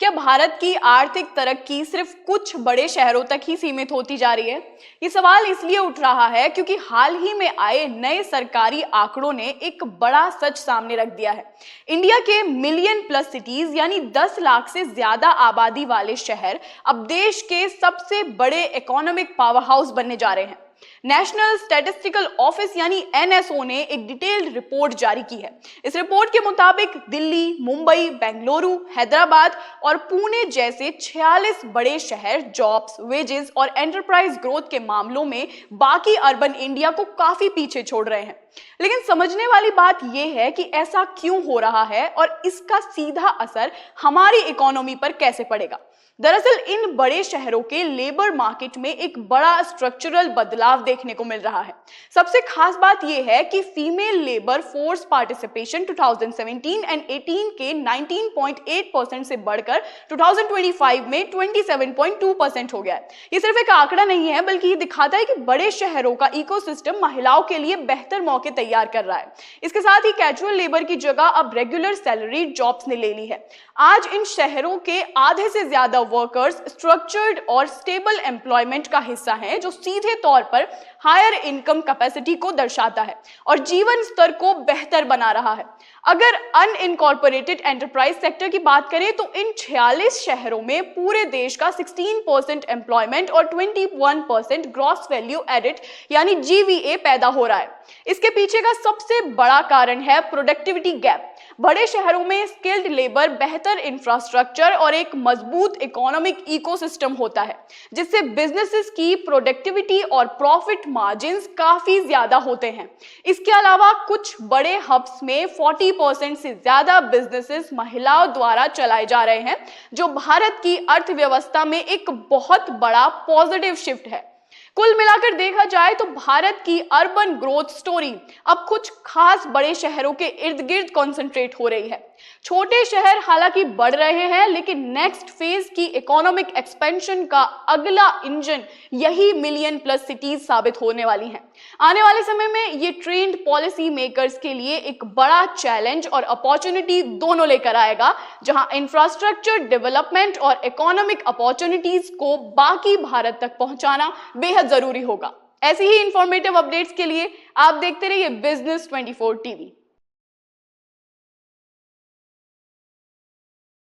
क्या भारत की आर्थिक तरक्की सिर्फ कुछ बड़े शहरों तक ही सीमित होती जा रही है? ये सवाल इसलिए उठ रहा है क्योंकि हाल ही में आए नए सरकारी आंकड़ों ने एक बड़ा सच सामने रख दिया है। इंडिया के मिलियन प्लस सिटीज यानी 10 लाख से ज्यादा आबादी वाले शहर अब देश के सबसे बड़े इकोनॉमिक पावर हाउस बनने जा रहे हैं। नेशनल स्टैटिस्टिकल ऑफिस यानी एनएसओ ने एक डिटेल्ड रिपोर्ट जारी की है। इस रिपोर्ट के मुताबिक दिल्ली, मुंबई, बेंगलुरु, हैदराबाद और पुणे जैसे 46 बड़े शहर जॉब्स, वेजेस और एंटरप्राइज ग्रोथ के मामलों में बाकी अर्बन इंडिया को काफी पीछे छोड़ रहे हैं। लेकिन समझने वाली बात यह है कि ऐसा क्यों हो रहा है और इसका सीधा असर हमारी इकोनॉमी पर कैसे पड़ेगा। दरअसल इन बड़े शहरों के लेबर मार्केट में एक बड़ा स्ट्रक्चरल बदलाव देखने को मिल रहा है। सबसे खास बात यह है कि female labour force participation 2017 and 18 के 19.8% से बढ़कर 2025 में 27.2% हो गया है। ये सिर्फ एक आंकड़ा नहीं है, बल्कि ये दिखाता है कि बड़े शहरों का इकोसिस्टम महिलाओं के लिए बेहतर मौके तैयार कर रहा है। इसके साथ ही कैजुअल लेबर की जगह अब रेगुलर सैलरीड जॉब्स ने ले ली है। आज इन शहरों के आधे से ज्यादा वर्कर्स स्ट्रक्चर्ड और स्टेबल एम्प्लॉयमेंट का हिस्सा हैं, जो सीधे तौर पर हायर इनकम कैपेसिटी को दर्शाता है और जीवन स्तर को बेहतर बना रहा है। अगर अनइनकॉर्पोरेटेड एंटरप्राइज सेक्टर की बात करें तो इन 46 शहरों में पूरे देश का 16% एम्प्लॉयमेंट और 21% ग्रॉस वैल्यू एडेड यानी जीवीए पैदा हो रहा है। इसके पीछे का सबसे बड़ा कारण है प्रोडक्टिविटी गैप। बड़े शहरों में स्किल्ड लेबर, बेहतर इंफ्रास्ट्रक्चर और एक मजबूत इकोनॉमिक इकोसिस्टम होता है, जिससे बिजनेसेस की प्रोडक्टिविटी और प्रॉफिट मार्जिन्स काफी ज्यादा होते हैं। इसके अलावा कुछ बड़े हब्स में 40% से ज्यादा बिजनेसेस महिलाओं द्वारा चलाए जा रहे हैं, जो भारत की अर्थव्यवस्था में एक बहुत बड़ा पॉजिटिव शिफ्ट है। कुल मिलाकर देखा जाए तो भारत की अर्बन ग्रोथ स्टोरी अब कुछ खास बड़े शहरों के इर्द गिर्द कॉन्सेंट्रेट हो रही है। छोटे शहर हालांकि बढ़ रहे हैं, लेकिन नेक्स्ट फेज की इकोनॉमिक एक्सपेंशन का अगला इंजन यही मिलियन प्लस सिटीज साबित होने वाली हैं। आने वाले समय में ये ट्रेंड पॉलिसी मेकर्स के लिए एक बड़ा चैलेंज और अपॉर्चुनिटी दोनों लेकर आएगा, जहां इंफ्रास्ट्रक्चर डेवलपमेंट और इकोनॉमिक अपॉर्चुनिटीज को बाकी भारत तक पहुंचाना बेहद जरूरी होगा। ऐसी ही इंफॉर्मेटिव अपडेट्स के लिए आप देखते रहिए बिजनेस 24 टीवी।